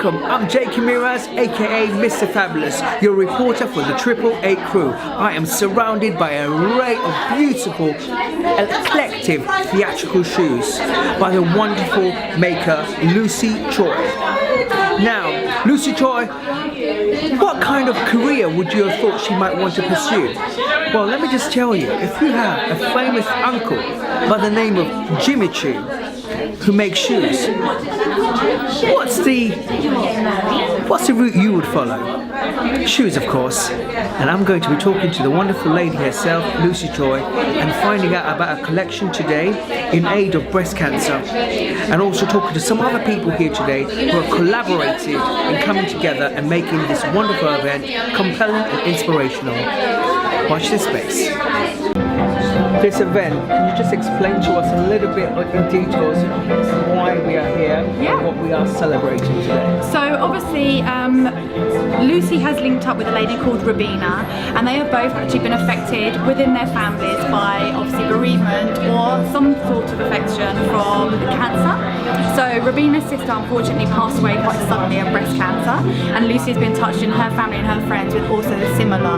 Welcome, I'm Jay Kamirez, aka Mr. Fabulous, your reporter for the AAA crew. I am surrounded by an array of beautiful, eclectic theatrical shoes by the wonderful maker Lucy Choi. Now, Lucy Choi, what kind of career would you have thought she might want to pursue? Well, let me just tell you, if you have a famous uncle by the name of Jimmy Choo, who makes shoes, what's the route you would follow? Shoes, of course. And I'm going to be talking to the wonderful lady herself, Lucy Choi, and finding out about a collection today in aid of breast cancer, and also talking to some other people here today who have collaborated in coming together and making this wonderful event compelling and inspirational. Watch this space. This event, can you just explain to us a little bit in details why we are here and what we are celebrating today? So obviously Lucy has linked up with a lady called Rabina, and they have both actually been affected within their families by obviously bereavement or some sort of affection from cancer. So Rabina's sister unfortunately passed away quite suddenly of breast cancer, and Lucy has been touched in her family and her friends with also similar.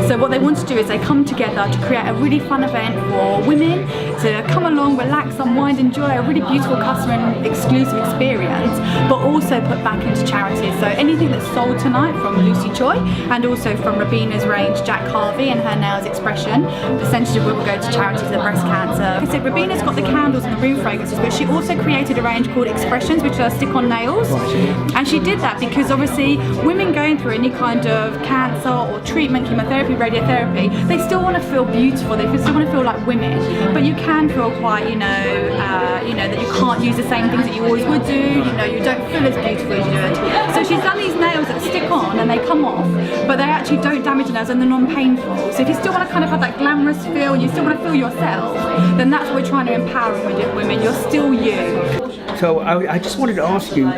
So what they want to do is they come together to create a really fun event for women to come along, relax, unwind, enjoy a really beautiful customer and exclusive experience, but also put back into charities. So anything that's sold tonight from Lucy Choi and also from Rabina's range, Jack Harvey and her nails expression, percentage of it will go to charities of breast cancer. Like I said, Rabina's got the candles and the room fragrances, but she also created a range called Expressions, which are stick-on nails. And she did that because obviously women going through any kind of cancer or treatment, chemotherapy, radiotherapy, they still want to feel beautiful, they still want to feel like women, but you can feel quite, that you can't use the same things that you always would do, you don't feel as beautiful as you do. So she's done these nails that stick on and they come off, but they actually don't damage the nails and they're non-painful. So if you still want to kind of have that glamorous feel and you still want to feel yourself, then that's what we're trying to empower women. You're still you. So I just wanted to ask you,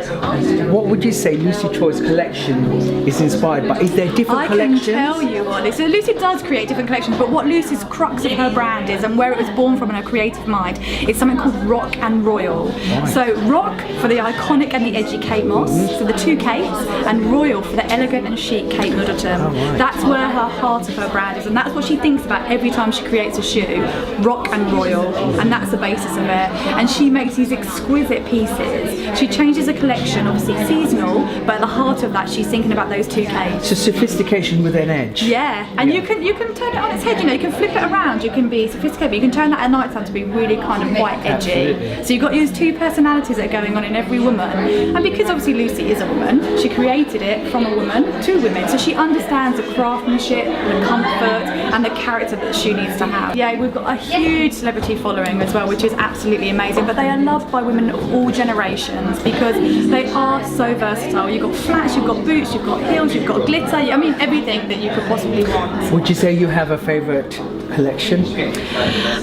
what would you say Lucy Choi's collection is inspired by? Is there different collections? I can tell you what. So Lucy does create different collections, but what Lucy's crux of her brand is and where it was born from in her creative mind is something called Rock and Royal. Right. So Rock for the iconic and the edgy Kate Moss, so the two Kates, and Royal for the elegant and chic Kate Middleton. Oh, right. That's where her heart of her brand is, and that's what she thinks about every time she creates a shoe. Rock and Royal, and that's the basis of it. And she makes these exquisite pieces. She changes a collection, obviously seasonal, but at the heart of that she's thinking about those two Kates. So sophistication with an edge. Yeah, and you can turn it on its head, you can flip it around, you can be sophisticated, but you can turn that at night time to be really kind of quite edgy. Absolutely. So you've got these two personalities that are going on in every woman, and because obviously Lucy is a woman, she created it from a woman to women, so she understands the craftsmanship, the comfort and the character that the shoe needs to have. Yeah, we've got a huge celebrity following as well, which is absolutely amazing, but they are loved by women of all generations because they are so versatile. You've got flats, you've got boots, you've got heels, you've got glitter, I mean everything that you could possibly want. Would you say you have a favourite collection?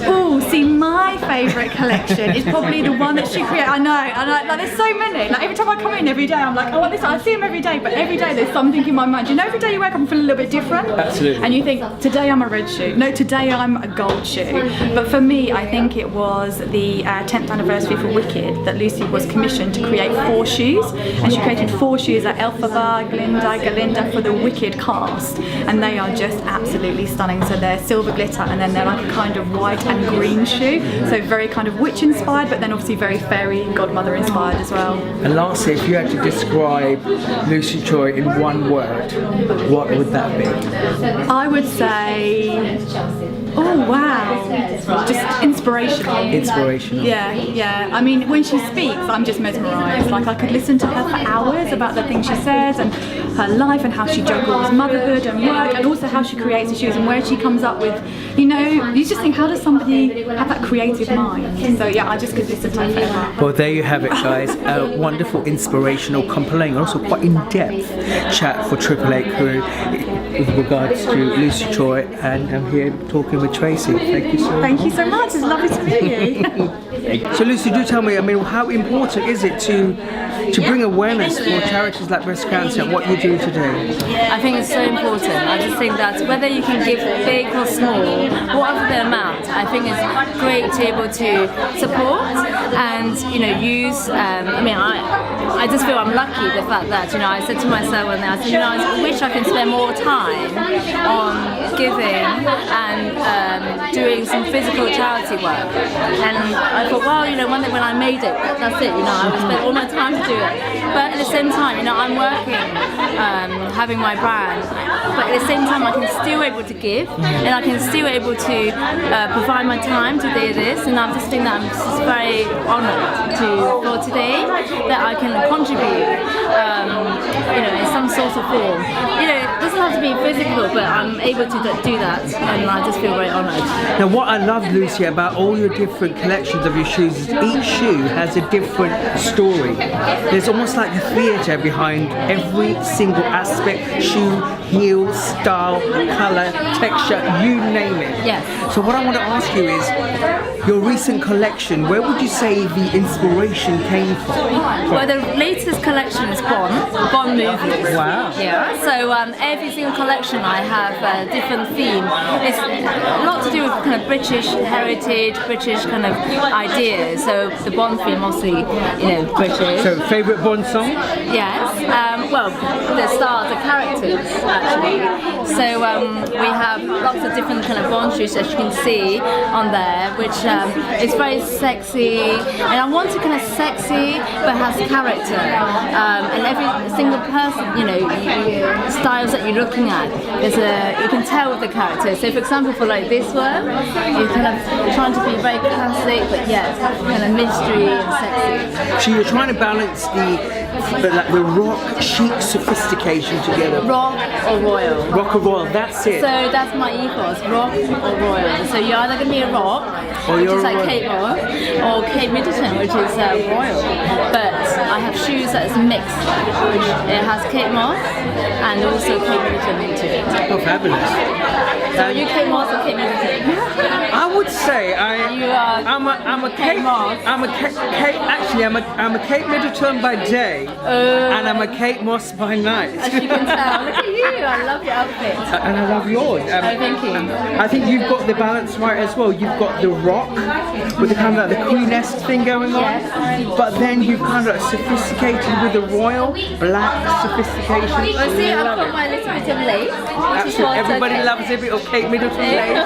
Oh, see, my favourite collection is probably the one that she created. I know, like there's so many. Like every time I come in every day, I'm like, I want this. I see them every day, but every day there's something in my mind. Every day you wake up and feel a little bit different. Absolutely. And you think, today I'm a red shoe. No, today I'm a gold shoe. But for me, I think it was the 10th anniversary for Wicked that Lucy was commissioned to create 4 shoes, and she created 4 shoes at Elphaba, Glinda, Galinda for the Wicked cast, and they are just absolutely stunning. So they're silver glitter, and then they're like a kind of white and green shoe, so very kind of witch inspired, but then obviously very fairy godmother inspired as well. And lastly, if you had to describe Lucy Choi in one word, what would that be? I would say, oh wow, just inspirational. Inspirational. Yeah. I mean, when she speaks, I'm just mesmerised. Like I could listen to her for hours about the things she says and her life and how she juggles motherhood and work, and also how she creates the shoes and where she comes up with, you just think, how does somebody have that creative mind? So yeah, I just could listen to her forever. Well, there you have it, guys. A wonderful, inspirational, compelling, and also quite in-depth chat for AAA crew. with regards to Lucy Choi, and I'm here talking with Tracy. Thank you so much. Thank you so much. It's lovely to meet you. So Lucy, do tell me, I mean, how important is it to bring awareness for charities like breast cancer and what you do today? I think it's so important. I just think that whether you can give big or small, whatever the amount, I think it's great to be able to support and use. I just feel I'm lucky the fact that I said to myself one day, I said I wish I can spend more time on giving and doing some physical charity work. And I thought, well, one day when I made it, that's it. I would spend all my time to do it. But at the same time, I'm working, having my brand, but at the same time I can still able to give, and I can still able to provide my time to do this, and I just think that I'm just very honoured for today that I can contribute, in some sort of form. It doesn't have to be physical, but I'm able to do that, and I just feel very honoured. Now, what I love, Lucy, about all your different collections of your shoes is each shoe has a different story. There's almost like a theatre behind every single aspect: shoe, heel, style, colour, texture, you name it. Yes. So what I want to ask you is, your recent collection, where would you say the inspiration came from? Well, the latest collection is Bond movies. Wow. Yeah. So every single collection I have a different theme. It's a lot to do with kind of British heritage, British kind of ideas. So the Bond theme, mostly, British. So, favourite Bond song? Yes. Well, the stars, the characters, actually. So we have lots of different kind of Bond shoes, as you can see on there, which is very sexy. And I want to kind of sexy, but has character. And every single person, styles that you're looking at, you can tell with the character. So, for example, for like this one, you're kind of trying to be very classic, but yet kind of mystery and sexy. So you're trying to balance the rock chic sophistication together. Rock or royal. Rock or royal, that's it. So that's my ethos, rock or royal. So you're either going to be a rock, which is like Kate Moss, or Kate Middleton, which is royal. But I have shoes that is mixed, which it has Kate Moss and also Kate Middleton into it. Oh, fabulous. So are you Kate Moss or Kate Middleton? I would say I'm a Kate Moss. I'm a Kate Middleton by day, and I'm a Kate Moss by night. As you can tell, look at you, I love your outfit. And I love yours. Thank you. I think you've got the balance right as well. You've got the rock with the kind of like the Queen-esque thing going on, Yes. but then you kind of sophisticated with the royal black sophistication. Well, see, I've Love got it. my little bit of lace, which is Absolutely. what Everybody loves a bit of Kate Middleton lace.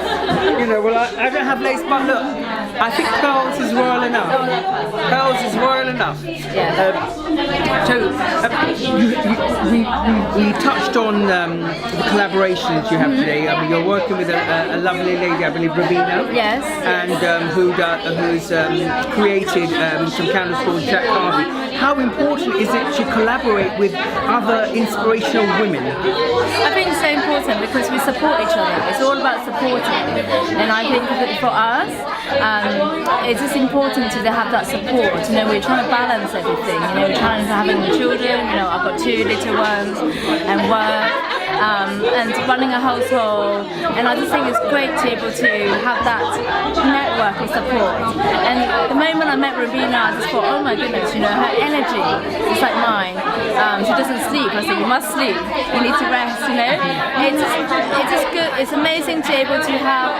Well, I don't have lace, but look, I think pearls is royal enough. Pearls is royal enough. We touched on the collaborations you have today. I mean, you're working with a lovely lady, I believe, Rabina. Yes. And who's created some candles called Jack Harvey. How important is it to collaborate with other inspirational women? I think it's so important because we support each other. It's all about supporting. And I think that for us, it's just important to have that support. We're trying to balance everything. We're trying to having children. I've got 2 little ones and work. And running a household, and I just think it's great to be able to have that network of support. And the moment I met Rabina, I just thought, oh my goodness, her energy is like mine. She doesn't sleep. I said, you must sleep. You need to rest. It's just good. It's amazing to be able to have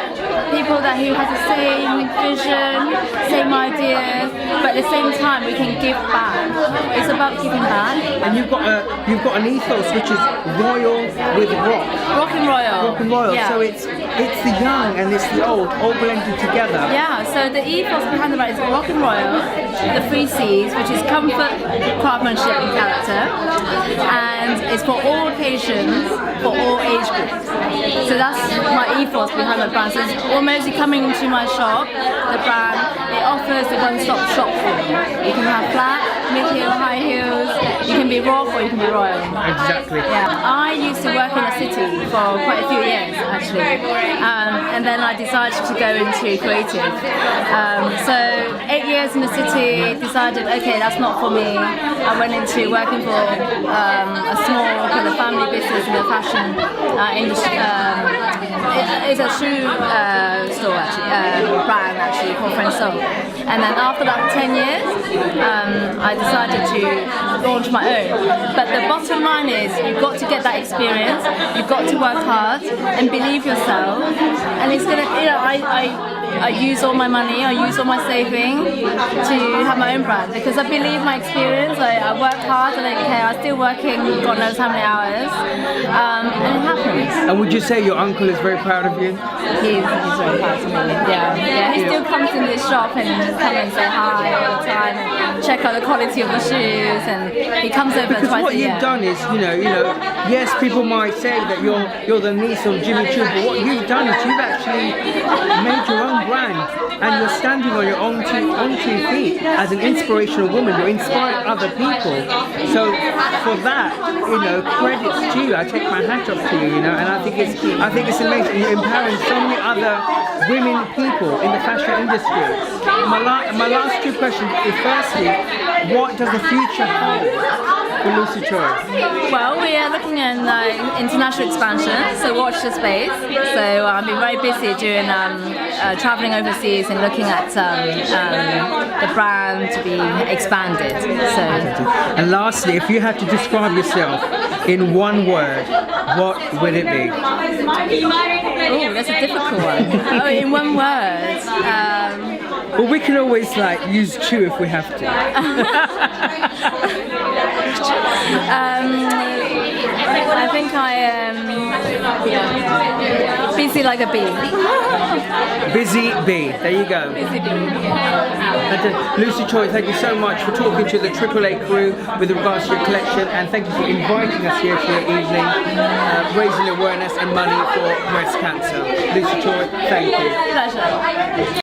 people who have the same vision, same ideas, but at the same time we can give back. It's about giving back. And you've got an ethos which is royal with rock. Rock and royal. Rock and royal. Yeah. So it's the young and it's the old, all blended together. Yeah, so the ethos behind the brand is rock and royal, the 3 C's, which is comfort, craftsmanship and character. And it's for all occasions, for all age groups. So that's my ethos behind the brand. So it's almost coming into my shop, the brand, it offers the one-stop shop for you. You can have flat, mid-heel, high heels, you can be rock or you can be royal. Exactly. Yeah, I used to work in a city for quite a few years actually, and then I decided to go into creative. So 8 years in the city, decided okay, that's not for me. I went into working for a small kind of family business in the fashion industry. It's a shoe store actually, brand actually called FRESHCANVAS. And then after that 10 years, I decided to launch my own. But the bottom line is you've got to get that experience, you've got to work hard and believe yourself. And it's gonna, you know, I use all my money, I use all my saving to have my own brand because I believe my experience. I work hard, I don't care. I'm still working God knows how many hours, and it happens. And would you say your uncle is very proud of you? He's very proud of me. Yeah. He still comes in this shop and come and say hi all the time and check out the quality of the shoes, and he comes over Because twice what a year. you've done is, you know, yes, people might say that you're the niece of Jimmy Choo, but what you've done is you've actually made your own brand, and you're standing on your own two feet as an inspirational woman. You're inspiring other people. So for that, credits to you. I take my hat off to you, and I think it's amazing. You're empowering so many other women people in the fashion industry. My last two questions is firstly, what does the future hold for Lucy Choi? Well, we are looking at international expansion, so watch the space. So I've been very busy doing traveling overseas and looking at the brand to be expanded. So. And lastly, if you had to describe yourself in one word, what would it be? Oh, that's a difficult one. Oh, in one word. Well, we can always use Choo if we have to. I think I am busy like a bee. Busy bee. There you go. Busy bee. And Lucy Choi, thank you so much for talking to the AAA crew with regards to your collection, and thank you for inviting us here for your evening, raising awareness and money for breast cancer. Lucy Choi, thank you. Pleasure.